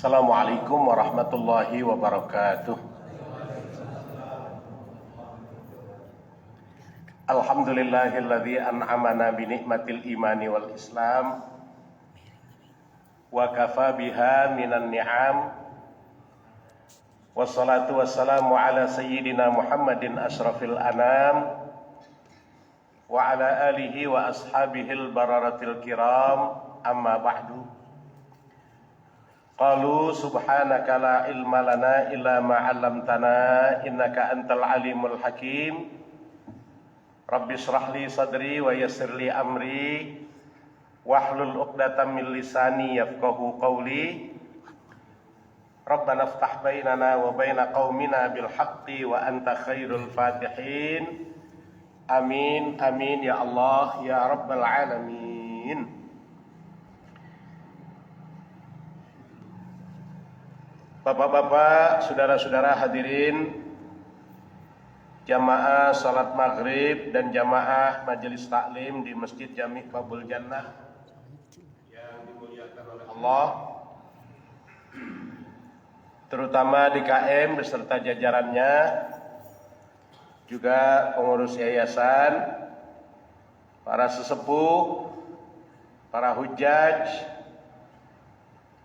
Assalamualaikum warahmatullahi wabarakatuh. Alhamdulillahilladzi an'amana bi ni'matil imani wal islam wa kafa biha minan ni'am. Wassalatu wassalamu ala sayyidina Muhammadin asyrafil anam wa ala alihi wa ashabihil bararatil kiram, amma ba'du. Qalu subhanaka la ilma lana illa ma 'allamtana innaka antal alimul hakim. Rabbi shrah li sadri wa yassir li amri wahlul 'uqdatam min lisani yafqahu qawli. Rabbana iftah bainana wa baina qaumina bil haqqi wa anta khairul fatihin. Amin amin ya Allah ya rabbal alamin. Bapak-bapak, saudara-saudara hadirin jamaah salat maghrib dan jamaah majelis taklim di Masjid Jami' Babul Jannah yang dimuliakan oleh Allah, terutama DKM beserta jajarannya, juga pengurus yayasan, para sesepuh, para hujjaj.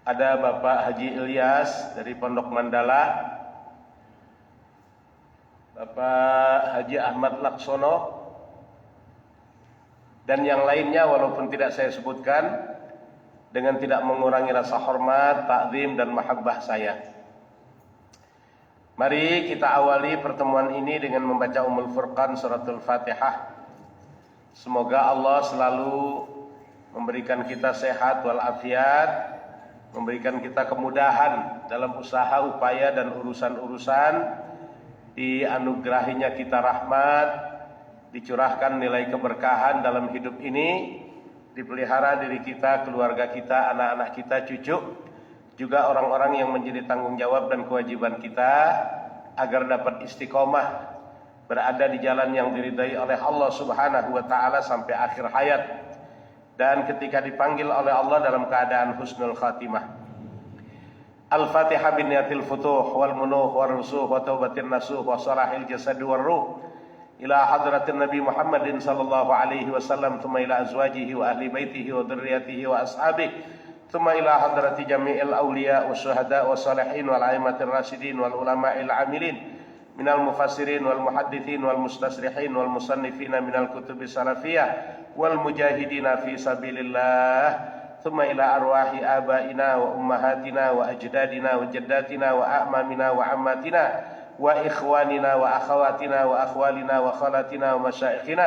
Ada Bapak Haji Ilyas dari Pondok Mandala, Bapak Haji Ahmad Laksono, dan yang lainnya walaupun tidak saya sebutkan, dengan tidak mengurangi rasa hormat, takzim dan mahabbah saya. Mari kita awali pertemuan ini dengan membaca Ummul Furqan suratul Fatihah. Semoga Allah selalu memberikan kita sehat walafiat, memberikan kita kemudahan dalam usaha, upaya dan urusan-urusan, dianugerahinya kita rahmat, dicurahkan nilai keberkahan dalam hidup ini, dipelihara diri kita, keluarga kita, anak-anak kita, cucu, juga orang-orang yang menjadi tanggung jawab dan kewajiban kita, agar dapat istiqomah berada di jalan yang diridai oleh Allah Subhanahu wa ta'ala sampai akhir hayat, dan ketika dipanggil oleh Allah dalam keadaan husnul khatimah. Al-Fatihah bin niyatil futuh wal munuh wal rusuh wa taubatin nasuh wa salahil jasad wal ruh ila hadratin Nabi Muhammadin sallallahu alaihi wasallam, thumma ila azwajihi wa ahli baitihi wa dzurriyyatihi wa ashabihi, thumma ila hadrati jami'il awliya wa syuhada wa salihin wal a'immatir rasyidin wal ulama'il amilin minal mufassirin wal muhaddithin wal mustasrihin wal musannifina minal kutubis salafiyah wal mujahidina fi sabilillah, thumma ila arwahi abaina wa ummahatina wa ajdadina wa jaddatina wa a'mamina wa ammatina wa ikhwanina wa akhawatina wa akhwalina wa khalatina wa masyayikhina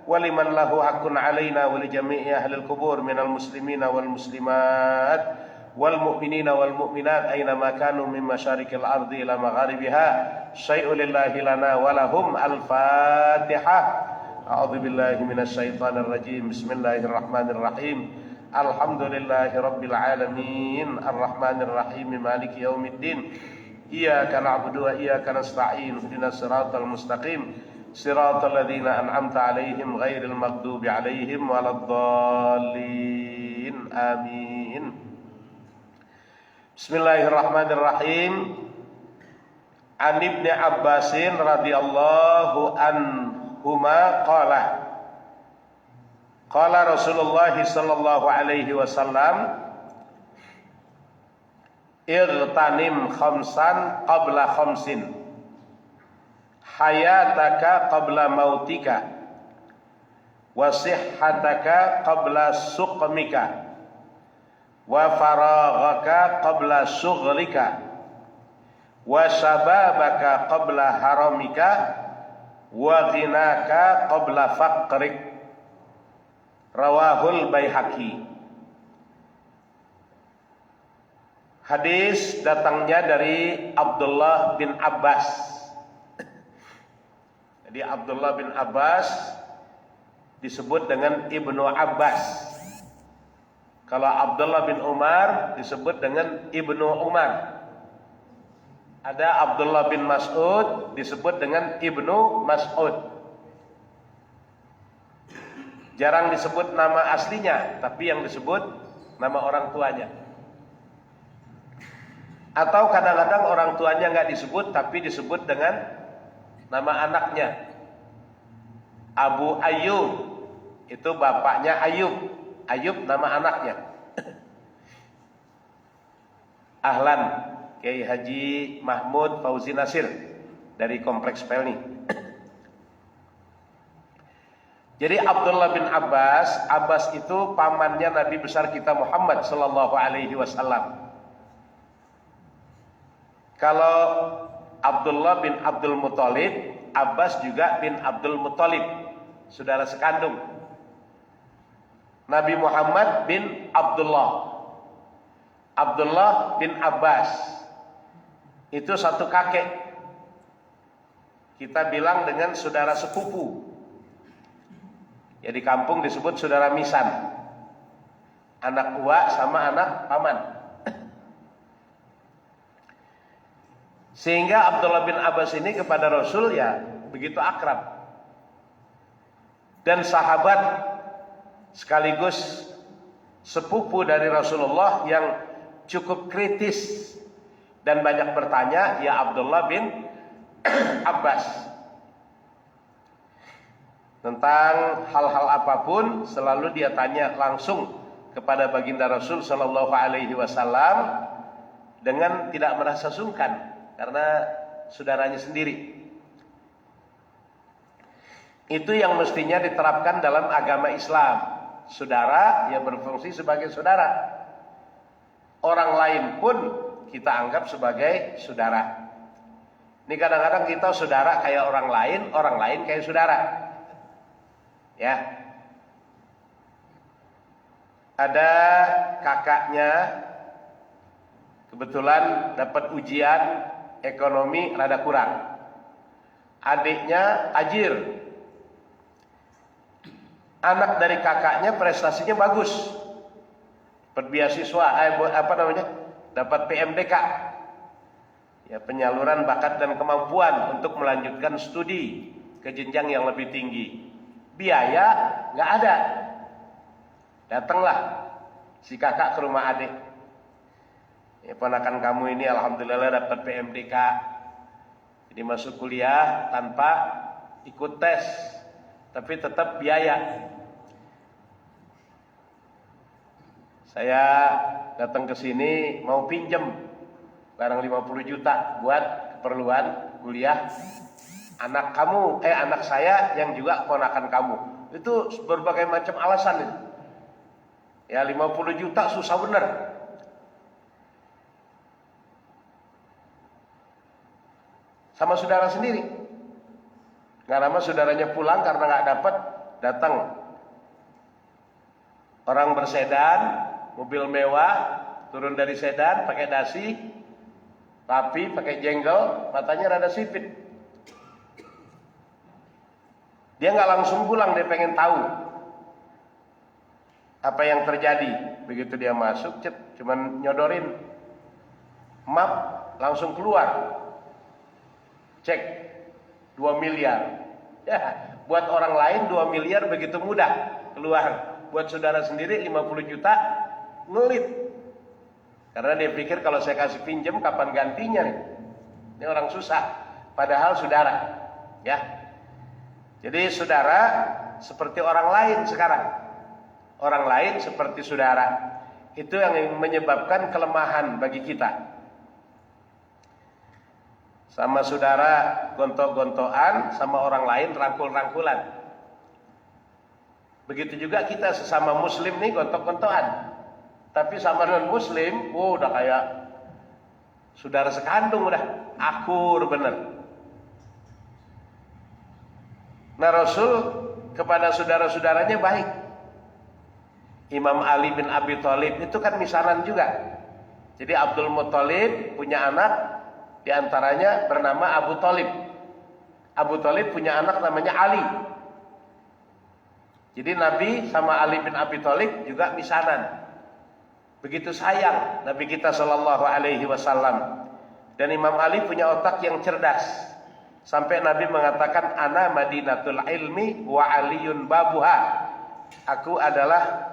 wa liman lahu haqqun alaina wa li jami'i ahlil kubur minal muslimina wal muslimat wal mu'minina wal mu'minat aina ma kanu min masyarikil ardi ila magharibiha syai'un lillahi lana wa lahum. Al-Fatihah. A'udzu billahi minasy syaithanir rajim. Bismillahirrahmanirrahim. Alhamdulillahi rabbil alamin. Arrahmanir rahim. Maliki yaumiddin. Iyyaka na'budu wa iyyaka nasta'in. Ihdinas siratal mustaqim. Siratal ladzina an'amta 'alaihim ghairil maghdubi 'alaihim waladdallin. Amin. Bismillahirrahmanirrahim. An Ibnu Abbasin radhiyallahu anhuma qala qala Rasulullah sallallahu alaihi wasallam irtanim khamsan qabla khamsin hayataka qabla mautika wa sihhataka qabla suqmika wa faraghaka qabla shughlika wa shababaka qabla haramika wa ghinaka qabla faqrik. Rawahul Baihaqi. Hadis datangnya dari Abdullah bin Abbas. Jadi Abdullah bin Abbas disebut dengan Ibnu Abbas. Kalau Abdullah bin Umar disebut dengan Ibnu Umar. Ada Abdullah bin Mas'ud disebut dengan Ibnu Mas'ud. Jarang disebut nama aslinya, tapi yang disebut nama orang tuanya. Atau kadang-kadang orang tuanya nggak disebut, tapi disebut dengan nama anaknya. Abu Ayyub, itu bapaknya Ayub. Ayub nama anaknya. Ahlan, Kiai Haji Mahmud Fauzi Nasir dari Kompleks Pelni. Jadi Abdullah bin Abbas, Abbas itu pamannya Nabi besar kita Muhammad sallallahu alaihi wasallam. Kalau Abdullah bin Abdul Muthalib, Abbas juga bin Abdul Muthalib, saudara sekandung. Nabi Muhammad bin Abdullah, Abdullah bin Abbas, itu satu kakek. Kita bilang dengan saudara sepupu. Ya di kampung disebut saudara misan. Anak uwa sama anak paman. Sehingga Abdullah bin Abbas ini kepada Rasul ya begitu akrab. Dan sahabat sekaligus sepupu dari Rasulullah yang cukup kritis dan banyak bertanya, ya Abdullah bin Abbas. Tentang hal-hal apapun selalu dia tanya langsung kepada baginda Rasul sallallahu alaihi wasallam dengan tidak merasa sungkan karena saudaranya sendiri. Itu yang mestinya diterapkan dalam agama Islam. Saudara yang berfungsi sebagai saudara. Orang lain pun kita anggap sebagai saudara. Ini kadang-kadang kita saudara kayak orang lain kayak saudara. Ya, ada kakaknya kebetulan dapat ujian ekonomi rada kurang. Adiknya tajir. Anak dari kakaknya prestasinya bagus. Dapat beasiswa, dapat PMDK. Ya, penyaluran bakat dan kemampuan untuk melanjutkan studi ke jenjang yang lebih tinggi. Biaya nggak ada. Datanglah si kakak ke rumah adik. Ya, ponakan kamu ini alhamdulillah dapat PMDK. Jadi masuk kuliah tanpa ikut tes, tapi tetap biaya. Saya datang ke sini mau pinjem barang 50 juta buat keperluan kuliah. Anak saya yang juga ponakan kamu. Itu berbagai macam alasan itu. Ya 50 juta susah bener. Sama saudara sendiri. Nggak lama saudaranya pulang karena nggak dapat, datang. Orang bersedan, mobil mewah, turun dari sedan pakai dasi, rapi, pakai jenggel, matanya rada sipit. Dia nggak langsung pulang, dia pengen tahu apa yang terjadi. Begitu dia masuk, cuman nyodorin map, langsung keluar. Cek 2 miliar. Ya, buat orang lain 2 miliar begitu mudah keluar. Buat saudara sendiri 50 juta ngelit. Karena dia pikir kalau saya kasih pinjam kapan gantinya nih. Ini orang susah, padahal saudara. Ya. Jadi saudara seperti orang lain sekarang. Orang lain seperti saudara. Itu yang menyebabkan kelemahan bagi kita. Sama saudara gontok-gontokan, sama orang lain rangkul-rangkulan. Begitu juga kita sesama muslim nih gontok-gontokan. Tapi sama non muslim, udah kayak saudara sekandung, udah akur bener. Nah Rasul kepada saudara-saudaranya baik. Imam Ali bin Abi Thalib itu kan misanan juga. Jadi Abdul Muthalib punya anak, diantaranya bernama Abu Thalib. Abu Thalib punya anak namanya Ali. Jadi Nabi sama Ali bin Abi Thalib juga misanan. Begitu sayang Nabi kita Shallallahu Alaihi Wasallam. Dan Imam Ali punya otak yang cerdas. Sampai Nabi mengatakan ana madinatul ilmi wa aliyun babuha. Aku adalah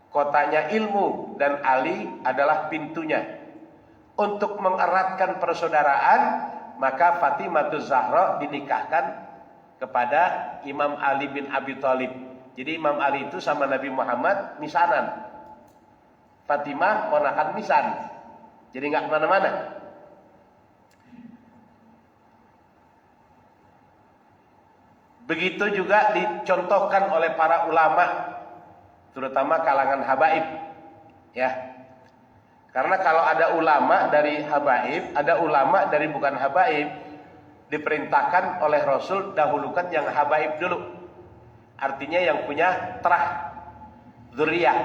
kotanya ilmu dan Ali adalah pintunya. untuk mengeratkan persaudaraan, maka Fatimah Zahra dinikahkan kepada Imam Ali bin Abi Thalib. Jadi Imam Ali itu sama Nabi Muhammad misanan. Fatimah ponakan misan. Jadi nggak kemana-mana. Begitu juga dicontohkan oleh para ulama, terutama kalangan habaib, ya. Karena kalau ada ulama dari habaib, ada ulama dari bukan habaib, diperintahkan oleh Rasul dahulukan yang habaib dulu. Artinya yang punya terah dzurriyyah.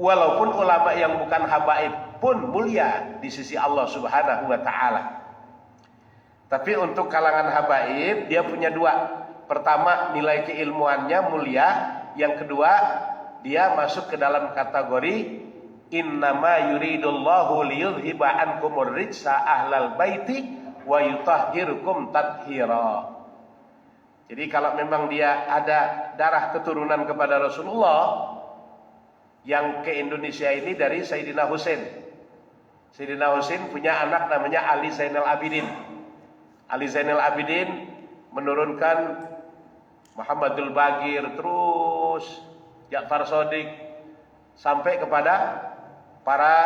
Walaupun ulama yang bukan habaib pun mulia di sisi Allah Subhanahu wa taala. Tapi untuk kalangan habaib dia punya dua. Pertama, nilai keilmuannya mulia. Yang kedua, dia masuk ke dalam kategori innama yuridullahu liyudhiba ankumur rijsa ahlal baiti wa yutahhirukum tathira. Jadi kalau memang dia ada darah keturunan kepada Rasulullah, yang ke Indonesia ini dari Sayyidina Husain. Sayyidina Husain punya anak namanya Ali Zainal Abidin. Ali Zainal Abidin menurunkan Muhammadul Baqir, terus Ja'far Shadiq, sampai kepada para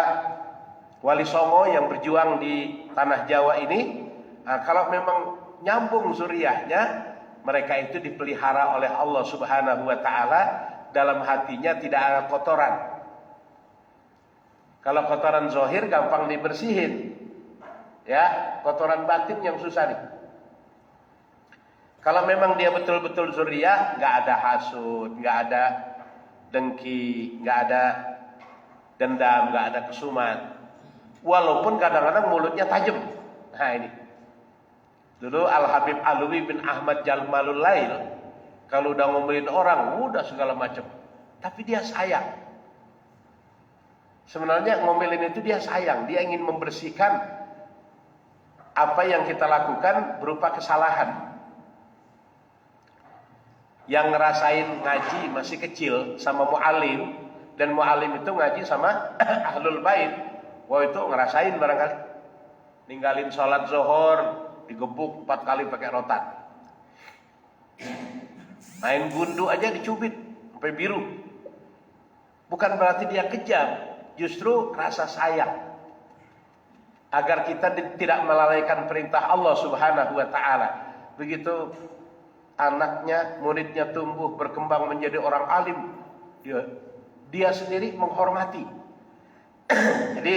wali songo yang berjuang di tanah Jawa ini. Nah, kalau memang nyambung zuriyahnya, mereka itu dipelihara oleh Allah Subhanahu wa taala, dalam hatinya tidak ada kotoran. Kalau kotoran zahir gampang dibersihin, ya, kotoran batin yang susah nih. Kalau memang dia betul-betul zuriyah, nggak ada hasud, nggak ada dengki, nggak ada dendam, nggak ada kesumat. Walaupun kadang-kadang mulutnya tajam. Nah ini. Dulu Al Habib Alwi bin Ahmad Jalmalul Lail, kalau udah ngomelin orang, udah segala macam. Tapi dia sayang. Sebenarnya ngomelin itu dia sayang. Dia ingin membersihkan apa yang kita lakukan berupa kesalahan. Yang ngerasain ngaji masih kecil sama mu'alim, dan mu'alim itu ngaji sama ahlul bait. Wah, itu ngerasain barangkali. Ninggalin sholat zuhur, digebuk 4 kali pakai rotan. Main gundu aja dicubit sampai biru. Bukan berarti dia kejam, justru rasa sayang. Agar kita tidak melalaikan perintah Allah Subhanahu wa taala. Begitu anaknya, muridnya tumbuh berkembang menjadi orang alim, dia sendiri menghormati. Jadi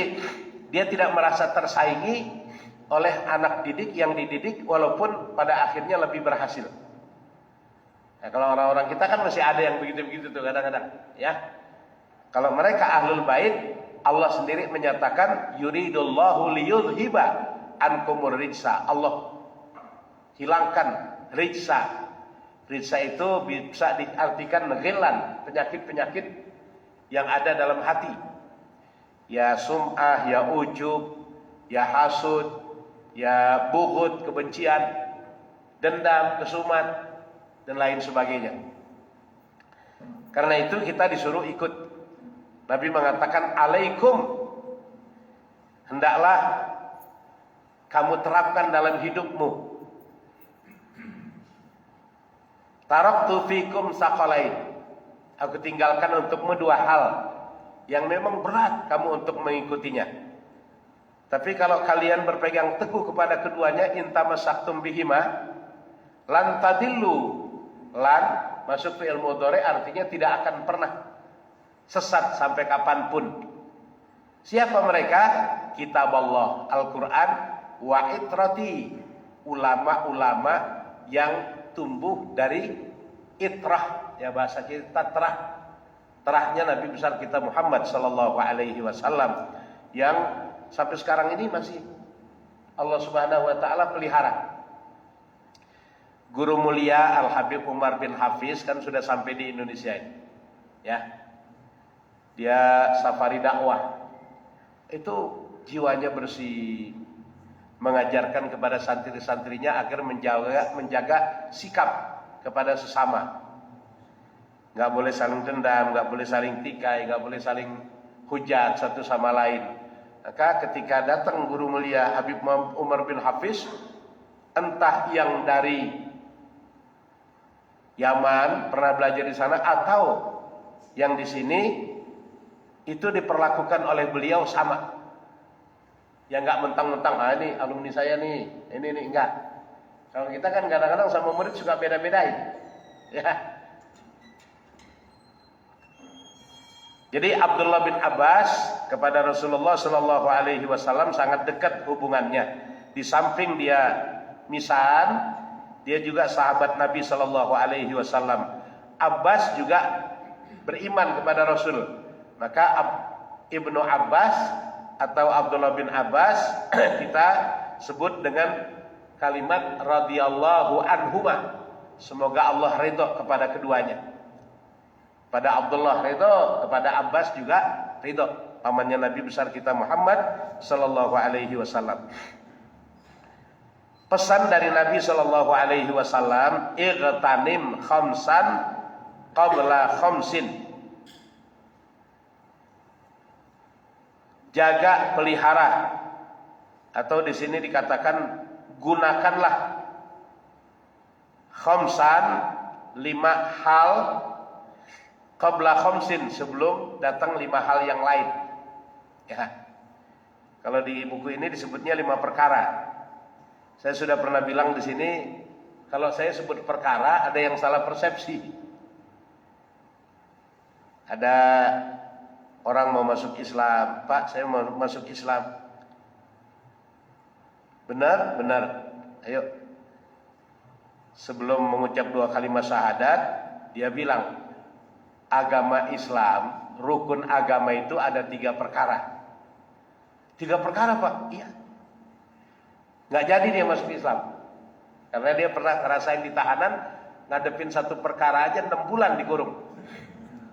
dia tidak merasa tersaingi oleh anak didik yang dididik, walaupun pada akhirnya lebih berhasil. Nah, kalau orang-orang kita kan masih ada yang begitu-begitu tuh kadang-kadang, ya. Kalau mereka ahlul bait, Allah sendiri menyatakan yuridullahu liyudhiba ankumur rijsa. Allah hilangkan rijsa. Rijsa itu bisa diartikan ghillan, penyakit-penyakit yang ada dalam hati. Ya sum'ah, ya ujub, ya hasud, ya bughud, kebencian, dendam, kesumat, dan lain sebagainya. Karena itu kita disuruh ikut. Nabi mengatakan alaikum, hendaklah kamu terapkan dalam hidupmu. Taraktu fikum saqalain, aku tinggalkan untukmu 2 hal yang memang berat kamu untuk mengikutinya. Tapi kalau kalian berpegang teguh kepada keduanya, intamasaktum bihima lan tadillu. Lan masuk fi'il mudhari, artinya tidak akan pernah sesat sampai kapanpun. Siapa mereka? Kitab Allah, Al-Quran, wa itrati, ulama-ulama yang tumbuh dari itrah, ya bahasa kita terah. Terahnya Nabi besar kita Muhammad sallallahu alaihi wasallam yang sampai sekarang ini masih Allah Subhanahu wa taala pelihara. Guru mulia Al Habib Umar bin Hafiz kan sudah sampai di Indonesia ini. Ya. Dia safari dakwah. Itu jiwanya bersih, mengajarkan kepada santri-santrinya agar menjaga sikap kepada sesama. Enggak boleh saling dendam, enggak boleh saling tikai, enggak boleh saling hujat satu sama lain. Maka ketika datang guru mulia Habib Umar bin Hafiz, entah yang dari Yaman pernah belajar di sana atau yang di sini, itu diperlakukan oleh beliau sama. Ya nggak mentang-mentang, ini alumni saya nih, ini enggak. Kalau kita kan kadang-kadang sama murid suka beda-bedain. Ya. Jadi Abdullah bin Abbas kepada Rasulullah Shallallahu Alaihi Wasallam sangat dekat hubungannya. Di samping dia misan, dia juga sahabat Nabi Shallallahu Alaihi Wasallam. Abbas juga beriman kepada Rasul. Maka Ibnu Abbas atau Abdullah bin Abbas kita sebut dengan kalimat radhiyallahu anhuma. Semoga Allah ridho kepada keduanya. Pada Abdullah ridho, kepada Abbas juga ridho. Pamannya Nabi besar kita Muhammad sallallahu alaihi wasallam. Pesan dari Nabi sallallahu alaihi wasallam, "Ightanim khamsan qabla khamsin." Jaga, pelihara, atau di sini dikatakan gunakanlah khamsan, 5 hal, qabla khamsin, sebelum datang 5 hal yang lain. Ya. Kalau di buku ini disebutnya 5 perkara. Saya sudah pernah bilang di sini, kalau saya sebut perkara ada yang salah persepsi. Ada orang mau masuk Islam, Pak, saya mau masuk Islam. Benar, benar. Ayo. Sebelum mengucap 2 kalimat syahadat, dia bilang, agama Islam, rukun agama itu ada 3 perkara. 3 perkara, Pak? Iya. Nggak jadi dia masuk Islam. Karena dia pernah ngerasain di tahanan, ngadepin 1 perkara aja 6 bulan dikurung.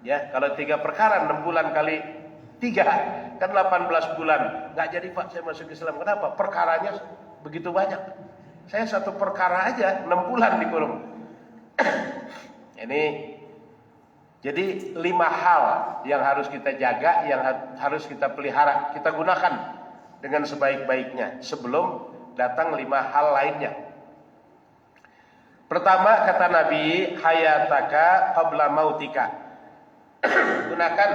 Ya, kalau 3 perkara 6 bulan kali 3 kan 18 bulan. Nggak jadi, Pak, saya masuk Islam. Kenapa? Perkaranya begitu banyak. Saya 1 perkara aja 6 bulan dikurung. Ini jadi 5 hal yang harus kita jaga, yang harus kita pelihara, kita gunakan dengan sebaik-baiknya sebelum datang 5 hal lainnya. Pertama, kata Nabi, hayataka qabla mautika. Gunakan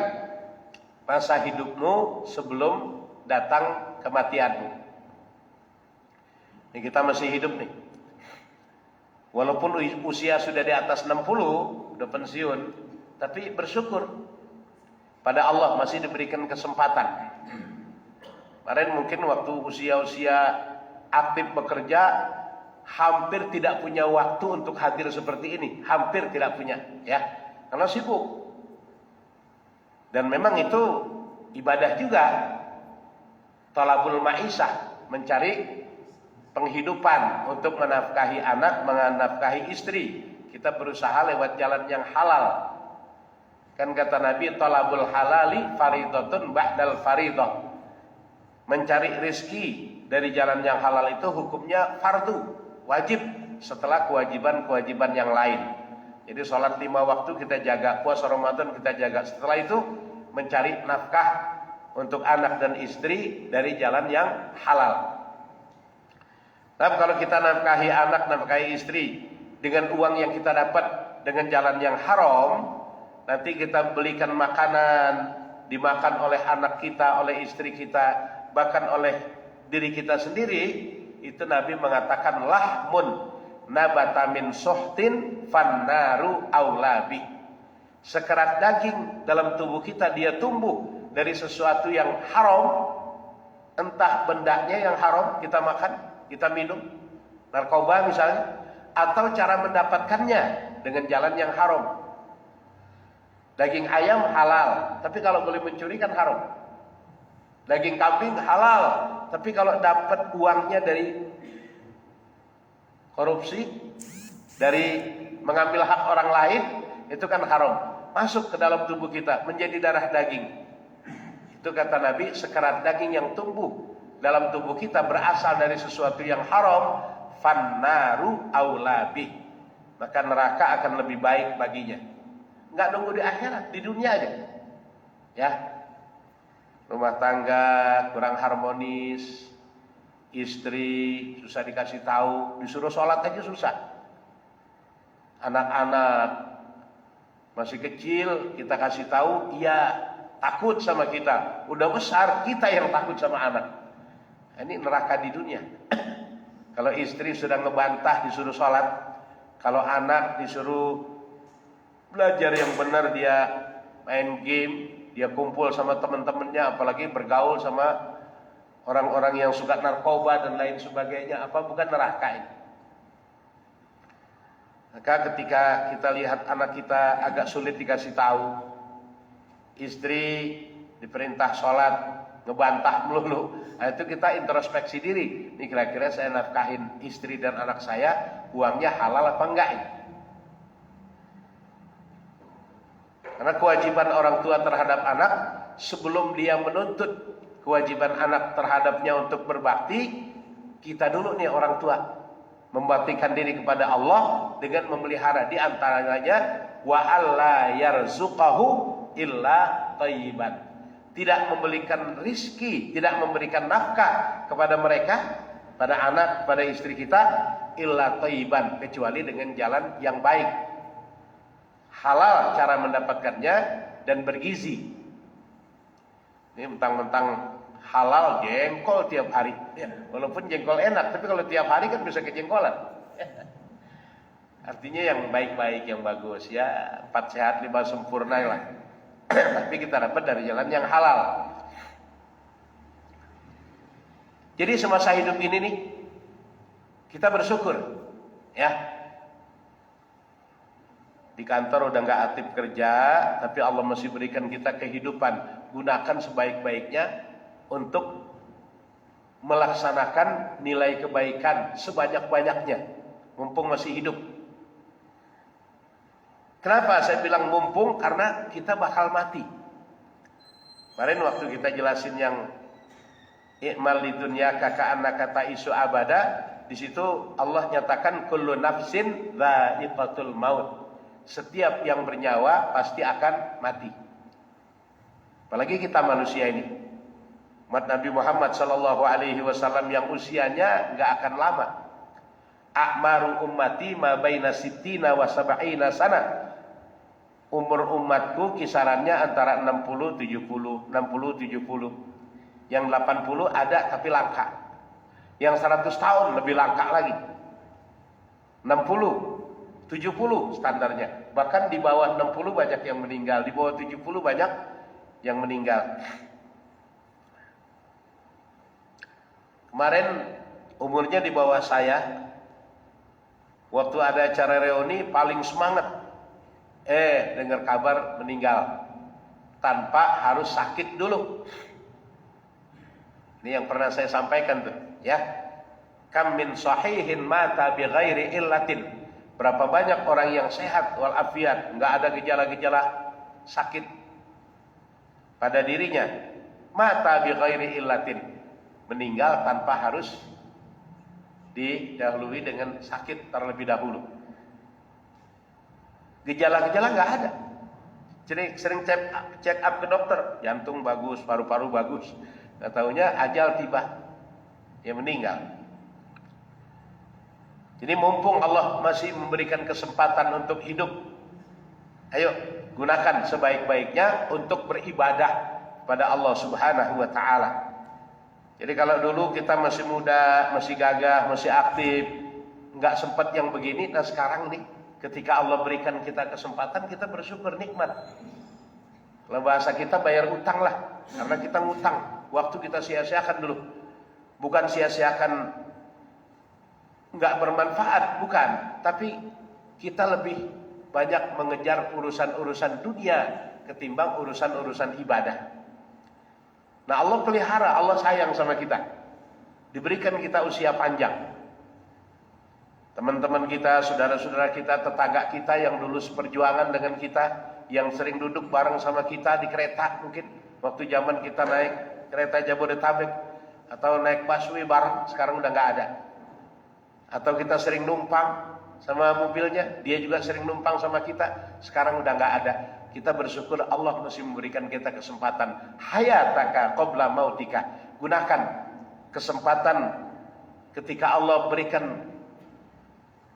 masa hidupmu sebelum datang kematianmu. Ini kita masih hidup nih. Walaupun usia sudah di atas 60, udah pensiun, tapi bersyukur pada Allah masih diberikan kesempatan. Kemarin mungkin waktu usia-usia aktif bekerja, hampir tidak punya waktu untuk hadir seperti ini. Hampir tidak punya, ya, karena sibuk. Dan memang itu ibadah juga, talabul ma'isyah, mencari penghidupan untuk menafkahi anak, menafkahi istri. Kita berusaha lewat jalan yang halal. Kan kata Nabi, talabul halali faridatun ba'dal faridah. Mencari rezeki dari jalan yang halal itu hukumnya fardu, wajib setelah kewajiban-kewajiban yang lain. Jadi sholat 5 waktu kita jaga, puasa Ramadan kita jaga. Setelah itu mencari nafkah untuk anak dan istri dari jalan yang halal. Tapi kalau kita nafkahi anak, nafkahi istri dengan uang yang kita dapat dengan jalan yang haram, nanti kita belikan makanan, dimakan oleh anak kita, oleh istri kita, bahkan oleh diri kita sendiri, itu Nabi mengatakan lahmun nabata min suhtin fannaru aulabi. Sekerat daging dalam tubuh kita dia tumbuh dari sesuatu yang haram, entah bendanya yang haram kita makan, kita minum, narkoba misalnya, atau cara mendapatkannya dengan jalan yang haram. Daging ayam halal, tapi kalau boleh mencuri kan haram. Daging kambing halal, tapi kalau dapat uangnya dari korupsi, dari mengambil hak orang lain, itu kan haram. Masuk ke dalam tubuh kita, menjadi darah daging. Itu kata Nabi, sekerat daging yang tumbuh dalam tubuh kita berasal dari sesuatu yang haram, fannaru aulabi. Maka neraka akan lebih baik baginya. Nggak nunggu di akhirat, di dunia aja. Ya. rumah tangga kurang harmonis, istri susah dikasih tahu, disuruh sholat aja susah. Anak-anak masih kecil kita kasih tahu, iya takut sama kita. Udah besar kita yang takut sama anak. Ini neraka di dunia. Kalau istri sudah ngebantah disuruh sholat, kalau anak disuruh belajar yang benar, dia main game, dia kumpul sama teman-temannya, apalagi bergaul sama orang-orang yang suka narkoba dan lain sebagainya, apa bukan neraka ini? Maka ketika kita lihat anak kita agak sulit dikasih tahu, istri diperintah sholat ngebantah melulu, nah itu kita introspeksi diri. Ini kira-kira saya nafkahin istri dan anak saya, uangnya halal apa enggak ini? Karena kewajiban orang tua terhadap anak, sebelum dia menuntut kewajiban anak terhadapnya untuk berbakti, kita dulu nih orang tua membaktikan diri kepada Allah dengan memelihara, di antaranya wa alla yarzuqahu illa thayyiban. Tidak memberikan rizki, tidak memberikan nafkah kepada mereka, pada anak, pada istri kita, illa thayyiban, kecuali dengan jalan yang baik, halal cara mendapatkannya, dan bergizi. Ini mentang-mentang halal jengkol tiap hari, ya, walaupun jengkol enak, tapi kalau tiap hari kan bisa kejengkolan. Artinya yang baik-baik, yang bagus, ya 4 sehat 5 sempurna lah. Tapi kita dapat dari jalan yang halal. Jadi semasa hidup ini nih, kita bersyukur, ya. Di kantor udah nggak aktif kerja, tapi Allah masih berikan kita kehidupan. Gunakan sebaik-baiknya untuk melaksanakan nilai kebaikan sebanyak-banyaknya, mumpung masih hidup. Kenapa saya bilang mumpung? Karena kita bakal mati. Kemarin waktu kita jelasin yang i'mal lidunya kaka'annaka ta'isu abada, di situ Allah nyatakan kullu nafsin dha'iqatul maut. Setiap yang bernyawa pasti akan mati. Apalagi kita manusia ini, umat Nabi Muhammad sallallahu alaihi wasallam yang usianya enggak akan lama. A'maru ummati ma baina sittina wa sab'ina sana. Umur umatku kisarannya antara 60 70, 60 70. Yang 80 ada tapi langka. Yang 100 tahun lebih langka lagi. 60, 70 standarnya. Bahkan di bawah 60 banyak yang meninggal, di bawah 70 banyak yang meninggal. Kemarin umurnya di bawah saya, waktu ada acara reuni paling semangat, dengar kabar meninggal tanpa harus sakit dulu. Ini yang pernah saya sampaikan tuh, ya. Kam min sahihin mata bi ghairi illatin. Berapa banyak orang yang sehat walafiat, enggak ada gejala-gejala sakit pada dirinya, mata bi ghairi illatin, meninggal tanpa harus didahului dengan sakit terlebih dahulu. Gejala-gejala nggak ada. Jadi sering check up ke dokter, jantung bagus, paru-paru bagus, nggak taunya ajal tiba, dia meninggal. Jadi mumpung Allah masih memberikan kesempatan untuk hidup, ayo gunakan sebaik-baiknya untuk beribadah pada Allah Subhanahu wa Ta'ala. Jadi kalau dulu kita masih muda, masih gagah, masih aktif, nggak sempat yang begini. Nah sekarang nih, ketika Allah berikan kita kesempatan, kita bersyukur, nikmat. Kalau bahasa kita bayar utang lah, karena kita ngutang, waktu kita sia-siakan dulu. Bukan sia-siakan nggak bermanfaat, bukan. Tapi kita lebih banyak mengejar urusan-urusan dunia ketimbang urusan-urusan ibadah. Nah Allah pelihara, Allah sayang sama kita, diberikan kita usia panjang. Teman-teman kita, saudara-saudara kita, tetangga kita yang dulu seperjuangan dengan kita, yang sering duduk bareng sama kita di kereta, mungkin waktu zaman kita naik kereta Jabodetabek atau naik busway bareng, sekarang udah nggak ada. Atau kita sering numpang sama mobilnya, dia juga sering numpang sama kita, sekarang udah nggak ada. kita bersyukur Allah masih memberikan kita kesempatan. Hayataka qabla mautika. Gunakan kesempatan ketika Allah berikan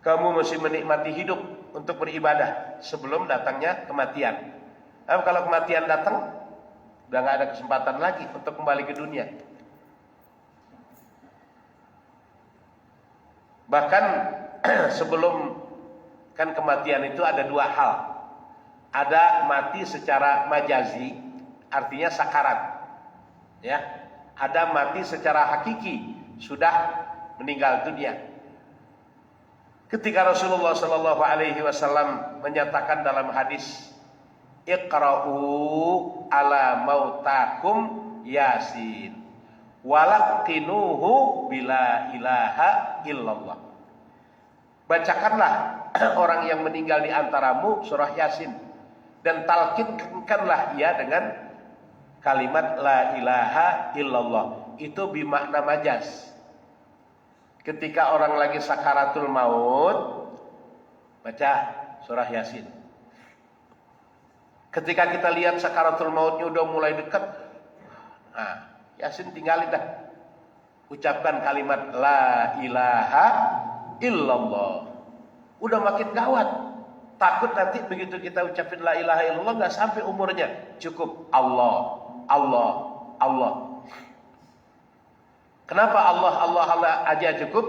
kamu masih menikmati hidup untuk beribadah sebelum datangnya kematian. Nah, kalau kematian datang, udah nggak ada kesempatan lagi untuk kembali ke dunia. Bahkan sebelum kan kematian itu ada dua hal. Ada mati secara majazi, artinya sakarat. Ya. Ada mati secara hakiki, sudah meninggal dunia. Ketika Rasulullah Shallallahu Alaihi Wasallam menyatakan dalam hadis, Iqra'u ala mautakum Yasin walaqinuhu bila ilaha illallah. Bacakanlah orang yang meninggal di antaramu surah Yasin dan talqinkanlah ia dengan kalimat la ilaha illallah. Itu bimakna majaz. Ketika orang lagi sakaratul maut, baca surah Yasin. Ketika kita lihat sakaratul mautnya udah mulai dekat, nah, Yasin tinggalin dah. Ucapkan kalimat la ilaha illallah. Udah makin gawat. Takut nanti begitu kita ucapin la ilaha illallah nggak sampai umurnya. Cukup Allah, Allah, Allah. Kenapa Allah, Allah, Allah aja cukup?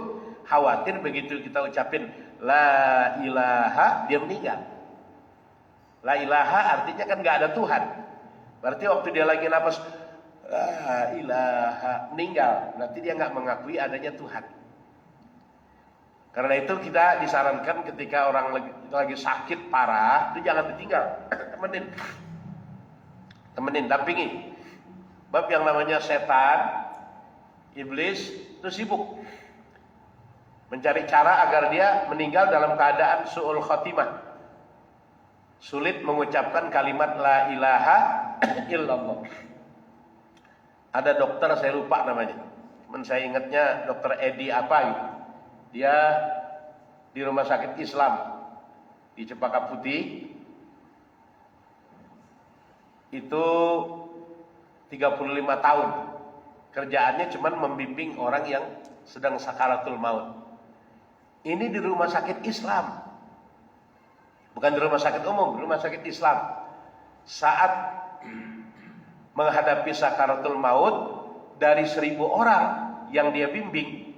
Khawatir begitu kita ucapin la ilaha dia meninggal. La ilaha artinya kan nggak ada Tuhan. Berarti waktu dia lagi nafas la ilaha meninggal, berarti dia nggak mengakui adanya Tuhan. Karena itu kita disarankan ketika orang lagi sakit parah itu jangan ditinggal, temenin, dampingi. Bab yang namanya setan, iblis itu sibuk mencari cara agar dia meninggal dalam keadaan su'ul khotimah, sulit mengucapkan kalimat la ilaha illallah. Ada dokter, saya lupa namanya, cuman saya ingatnya dokter Edi apa gitu. Dia di rumah sakit Islam di Cempaka Putih itu 35 tahun. Kerjaannya cuman membimbing orang yang sedang sakaratul maut. Ini di rumah sakit Islam, bukan di rumah sakit umum, di rumah sakit Islam. Saat menghadapi sakaratul maut, dari 1000 orang yang dia bimbing,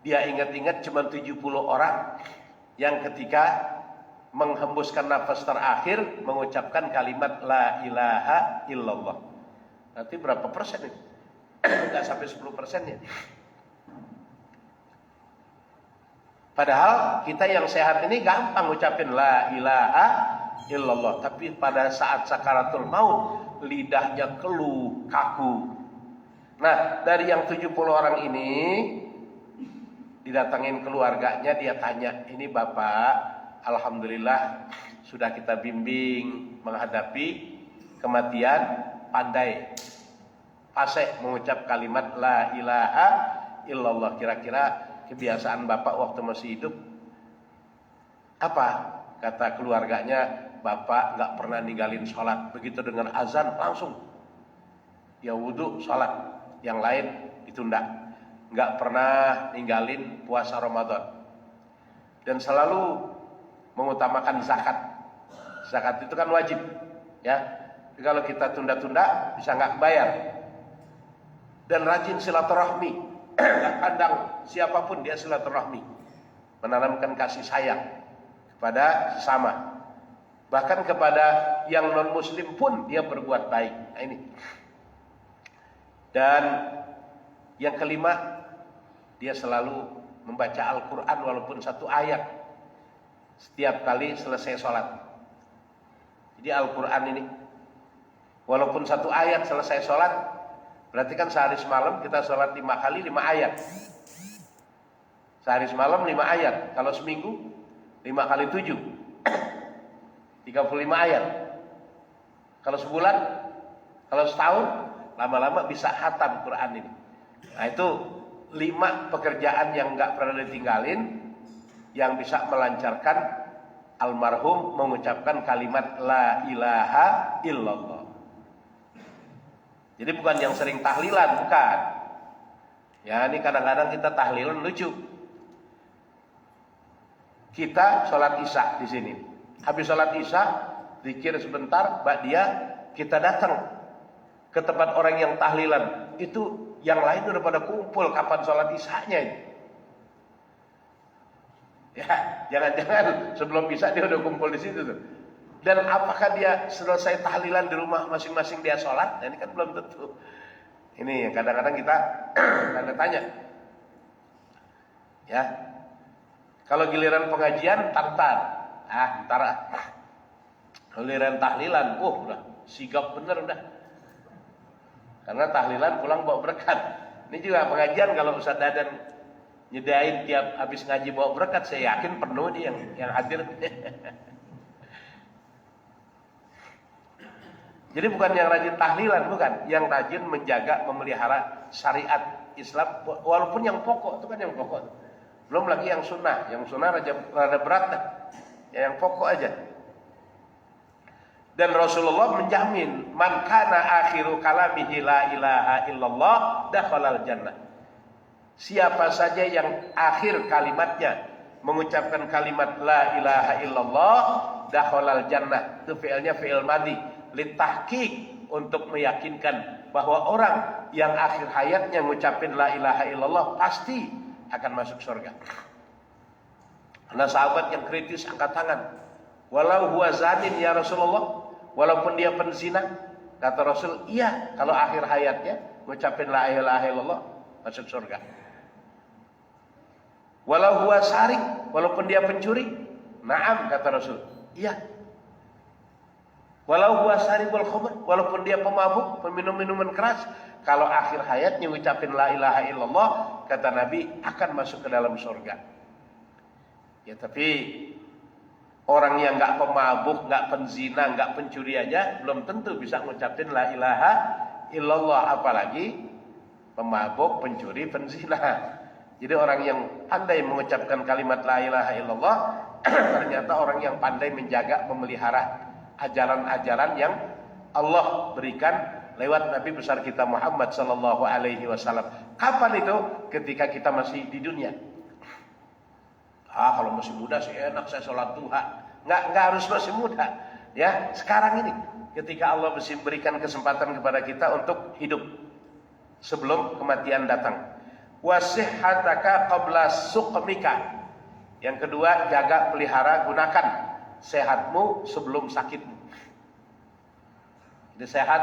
dia ingat-ingat cuma 70 orang yang ketika menghembuskan nafas terakhir mengucapkan kalimat la ilaha illallah. Nanti berapa persen ini? Enggak sampai 10% ya. Padahal kita yang sehat ini gampang ngucapin la ilaha illallah, tapi pada saat sakaratul maut lidahnya keluh, kaku. Nah, dari yang 70 orang ini didatangin keluarganya, dia tanya, ini Bapak alhamdulillah sudah kita bimbing menghadapi kematian, pandai, fasih mengucap kalimat la ilaha illallah. Kira-kira kebiasaan Bapak waktu masih hidup apa? Kata keluarganya, Bapak gak pernah ninggalin sholat. Begitu dengar azan langsung ya wudhu sholat, yang lain ditunda. Gak pernah ninggalin puasa Ramadan, dan selalu mengutamakan zakat. Zakat itu kan wajib ya. Jadi kalau kita tunda-tunda bisa gak bayar. Dan rajin silaturahmi, gak pandang siapapun dia silaturahmi, menanamkan kasih sayang kepada sesama. Bahkan kepada yang non muslim pun dia berbuat baik. Nah, ini. Dan yang kelima, dia selalu membaca Al-Quran walaupun 1 ayat setiap kali selesai sholat. Jadi Al-Quran ini walaupun 1 ayat selesai sholat, berarti kan sehari semalam kita sholat 5 kali 5 ayat. Sehari semalam 5 ayat. Kalau seminggu 5 kali 7 35 ayat. Kalau sebulan, kalau setahun, lama-lama bisa khatam Quran ini. Nah, itu 5 pekerjaan yang nggak pernah ditinggalin, yang bisa melancarkan almarhum mengucapkan kalimat la ilaha illallah. Jadi bukan yang sering tahlilan, bukan. Ya, ini kadang-kadang kita tahlilan lucu. Kita sholat isya di sini. Habis sholat isya, zikir sebentar, dia kita datang ke tempat orang yang tahlilan. Itu yang lain udah pada kumpul kapan sholat isyanya ini. Ya, jangan-jangan sebelum isya dia udah kumpul di situ tuh. Dan apakah dia selesai tahlilan di rumah masing-masing dia sholat? Nah, ini kan belum tentu. Ini yang kadang-kadang kita tanda tanya. Ya, kalau giliran pengajian ntar. Giliran tahlilan, udah sigap bener udah. Karena tahlilan pulang bawa berkat. Ini juga pengajian kalau Ustaz Dadan nyedain tiap habis ngaji bawa berkat, saya yakin penuh dia yang hadir. Jadi bukan yang rajin tahlilan, bukan. Yang rajin menjaga, memelihara syariat Islam. Walaupun yang pokok, itu kan yang pokok. Belum lagi yang sunnah. Yang sunnah rada berat dah. Ya, yang pokok aja. Dan Rasulullah menjamin, man kana akhiru kalamihi la ilaha illallah dakhalal jannah. Siapa saja yang akhir kalimatnya mengucapkan kalimat la ilaha illallah dakhalal jannah. Itu fi'ilnya fi'il madhi. Litahqiq, untuk meyakinkan bahwa orang yang akhir hayatnya ngucapin la ilaha illallah pasti akan masuk surga. Karena sahabat yang kritis angkat tangan, walau huwa zanin ya Rasulullah, walaupun dia penzina, kata Rasul, iya, kalau akhir hayatnya ngucapin la ilaha illallah masuk surga. Walau huwa sarik, walaupun dia pencuri, na'am, kata Rasul, iya. Walau huwa saribul khamr, walaupun dia pemabuk, peminum minuman keras, kalau akhir hayatnya ngucapin la ilaha illallah, kata Nabi, akan masuk ke dalam surga. Ya, tapi orang yang enggak pemabuk, enggak penzina, enggak pencuri aja belum tentu bisa ngucapin la ilaha illallah, apalagi pemabuk, pencuri, penzina. Jadi orang yang pandai mengucapkan kalimat la ilaha illallah ternyata orang yang pandai menjaga, memelihara ajaran-ajaran yang Allah berikan lewat Nabi besar kita Muhammad sallallahu alaihi wasallam. Kapan itu? Ketika kita masih di dunia. Kalau masih muda sih enak saya sholat duha. Enggak harus masih muda. Ya, sekarang ini ketika Allah masih berikan kesempatan kepada kita untuk hidup sebelum kematian datang. Wasihhataka qabla suqmika. Yang kedua, jaga, pelihara, gunakan sehatmu sebelum sakitmu. Jadi sehat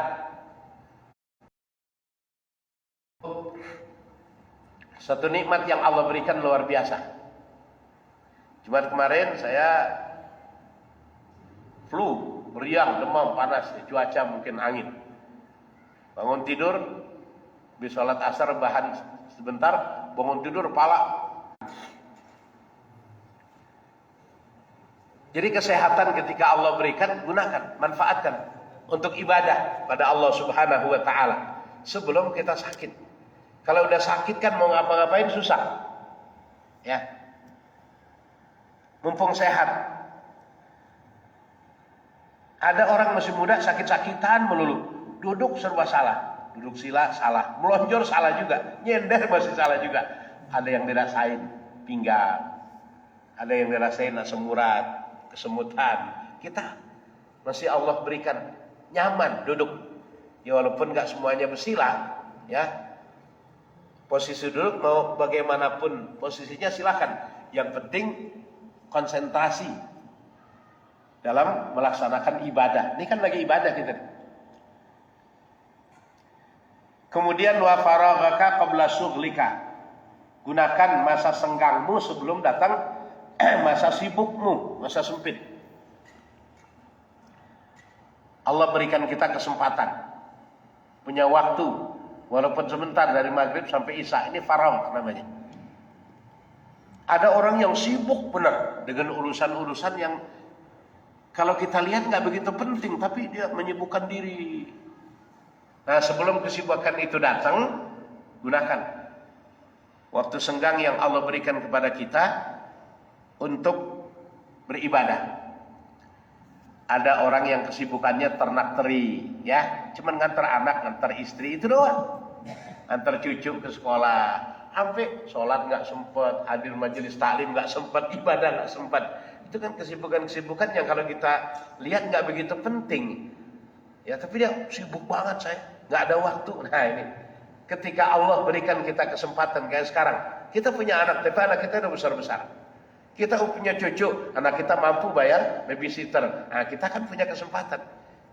satu nikmat yang Allah berikan luar biasa. Jumat kemarin saya flu, meriang, demam, panas, cuaca mungkin angin. Bangun tidur, habis sholat asar bahan sebentar, bangun tidur pala. Jadi kesehatan ketika Allah berikan, gunakan, manfaatkan untuk ibadah pada Allah Subhanahu wa taala sebelum kita sakit. Kalau udah sakit kan mau ngapa-ngapain susah. Ya. Mumpung sehat. Ada orang masih muda sakit-sakitan melulu. Duduk serba salah. Duduk sila salah, melonjor salah juga, nyender masih salah juga. Ada yang dirasain pinggang. Ada yang dirasain asam urat, kesemutan. Kita masih Allah berikan nyaman duduk. Ya walaupun gak semuanya bersilah, ya. Posisi duduk mau bagaimanapun posisinya silakan. Yang penting konsentrasi dalam melaksanakan ibadah. Ini kan lagi ibadah kita. Kemudian wa faraghaka qabla syughlika. Gunakan masa senggangmu sebelum datang masa sibukmu, masa sempit. Allah berikan kita kesempatan, punya waktu, walaupun sebentar dari maghrib sampai isya. Ini faragh namanya. Ada orang yang sibuk benar dengan urusan-urusan yang kalau kita lihat nggak begitu penting, tapi dia menyibukkan diri. Nah, sebelum kesibukan itu datang, gunakan waktu senggang yang Allah berikan kepada kita untuk beribadah. Ada orang yang kesibukannya ternak teri, ya, cuman ngantar anak, ngantar istri itu doang. Antar cucu ke sekolah, sampai sholat nggak sempet, hadir majelis taklim nggak sempet, ibadah nggak sempet. Itu kan kesibukan-kesibukan yang kalau kita lihat nggak begitu penting. Ya, tapi dia sibuk banget saya, nggak ada waktu. Nah ini, ketika Allah berikan kita kesempatan kayak sekarang, kita punya anak, tapi anak kita udah besar-besar. Kita punya cucu, anak kita mampu bayar babysitter. Nah kita kan punya kesempatan.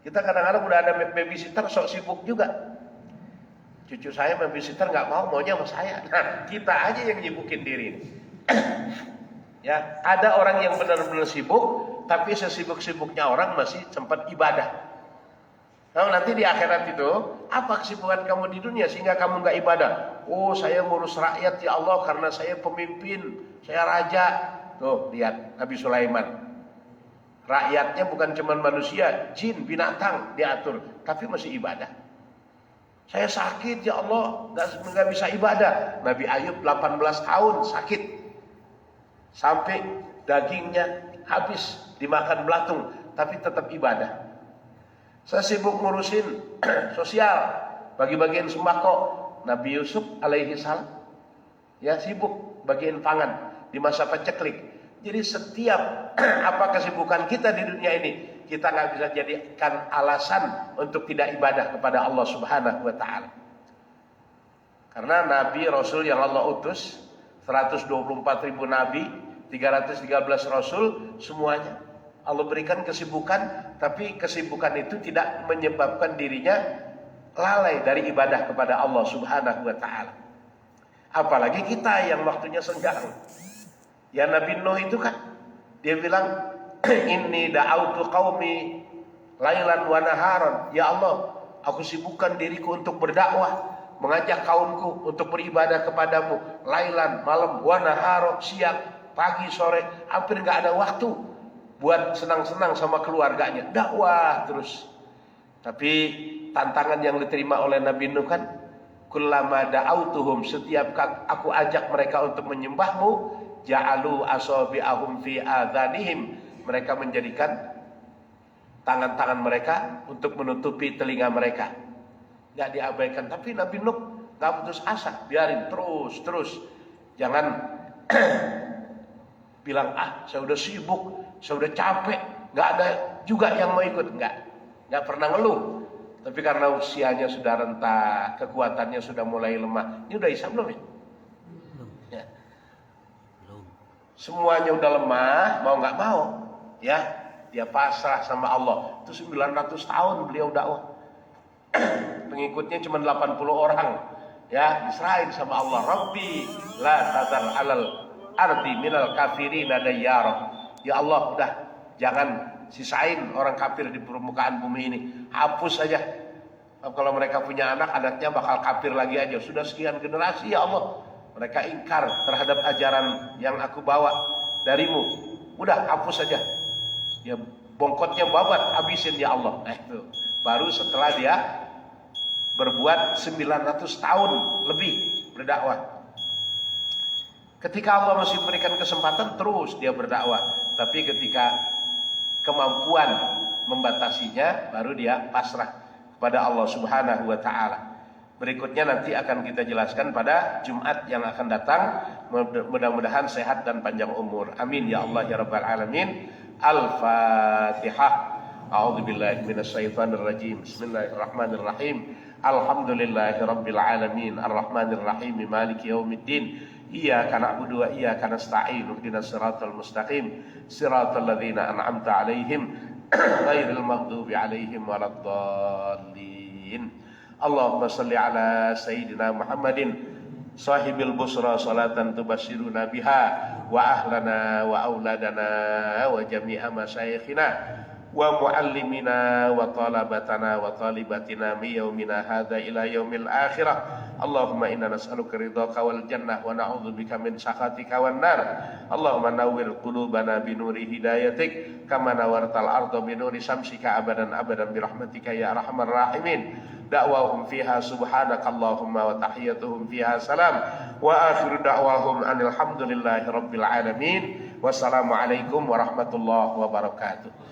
Kita kadang-kadang udah ada babysitter, sok sibuk juga. Cucu saya babysitter nggak mau, maunya sama saya. Nah kita aja yang nyibukin diri. Ya, ada orang yang benar-benar sibuk, tapi sesibuk-sibuknya orang masih sempat ibadah. Nah, nanti di akhirat itu, apa kesibukan kamu di dunia sehingga kamu nggak ibadah? Oh, saya ngurus rakyat ya Allah karena saya pemimpin, saya raja. Tuh, lihat Nabi Sulaiman. Rakyatnya bukan cuma manusia, jin, binatang diatur, tapi masih ibadah. Saya sakit ya Allah, nggak bisa ibadah. Nabi Ayub 18 tahun sakit, sampai dagingnya habis dimakan belatung, tapi tetap ibadah. Saya sibuk ngurusin sosial, bagi-bagian sembako. Nabi Yusuf alaihi salam, ya sibuk bagian pangan di masa paceklik. Jadi setiap apa kesibukan kita di dunia ini, kita nggak bisa jadikan alasan untuk tidak ibadah kepada Allah Subhanahu wa Ta'ala. Karena Nabi Rasul yang Allah utus 124.000 Nabi, 313 Rasul, semuanya Allah berikan kesibukan, tapi kesibukan itu tidak menyebabkan dirinya lalai dari ibadah kepada Allah Subhanahu wa Ta'ala. Apalagi kita yang waktunya senggang. Ya Nabi Nuh itu kan, dia bilang, inni da'autu qaumi lailan wa naharan. Ya Allah, aku sibukkan diriku untuk berdakwah, mengajak kaumku untuk beribadah kepadamu. Lailan, malam, wa naharan, siang, pagi, sore, hampir nggak ada waktu buat senang-senang sama keluarganya, dakwah terus. Tapi tantangan yang diterima oleh Nabi Nuh kan, kullama da'autuhum, setiap aku ajak mereka untuk menyembahmu, ja'alu asabi'ahum fi adhanihim, mereka menjadikan tangan-tangan mereka untuk menutupi telinga mereka, nggak diabaikan. Tapi Nabi Nuh nggak putus asa, biarin terus, jangan bilang saya udah sibuk, saya udah capek, nggak ada juga yang mau ikut, nggak pernah ngeluh. Tapi karena usianya sudah renta, kekuatannya sudah mulai lemah. Ini udah Isya belum ya? Belum. Ya. Belum. Semuanya udah lemah, mau nggak mau, ya dia pasrah sama Allah. Itu 900 tahun beliau dakwah. Pengikutnya cuma 80 orang, ya diserahin sama Allah. Rabbi la tadar alal ardi minal kafirin dayyara. Ya Allah, udah jangan sisain orang kafir di permukaan bumi ini, hapus saja. Kalau mereka punya anak, anaknya bakal kafir lagi aja. Sudah sekian generasi ya Allah, mereka ingkar terhadap ajaran yang aku bawa darimu. Udah hapus saja. Ya bongkotnya babat, habisin ya Allah. Nah itu baru setelah dia berbuat 900 tahun lebih berdakwah. Ketika Allah masih memberikan kesempatan, terus dia berdakwah. Tapi ketika kemampuan membatasinya, baru dia pasrah kepada Allah Subhanahu wa Ta'ala. Berikutnya nanti akan kita jelaskan pada Jumat yang akan datang. Mudah-mudahan sehat dan panjang umur. Amin ya Allah ya Rabbal Alamin. Al-Fatihah. A'udzubillahi minasyaitonirrajim. Bismillahirrahmanirrahim. Alhamdulillahi Rabbil Alamin. Ar-Rahmanirrahim. Maliki yaumiddin. Iyyaka na'budu wa iyyaka nasta'in. Ihdinas siratal mustaqim. Siratal ladzina an'amta 'alaihim ghairil maghdubi 'alaihim waladdallin. Allahumma shalli 'ala sayyidina Muhammadin sahibil busra salatan tubasyiruna biha wa ahlana wa auladana wa jami'a masyayikhina wa muallimina wa talabatana wa talibatina mi yaumina hadza ila yaumil akhirah. Allahumma inna nas'aluka ridhaka wal jannah wa na'udzubika min sakhatika wan nar. Allahumma nawwir qulubana bi nuri hidayatik kama nawartal arda bi nuri syamsika abadan abadan bi rahmatika ya arhamar rahimin. Da'wahum fiha subhanakallahumma wa tahiyyatuhum fiha salam wa akhiru da'wahum anil hamdulillahi rabbil alamin. Wassalamu alaikum warahmatullahi wabarakatuh.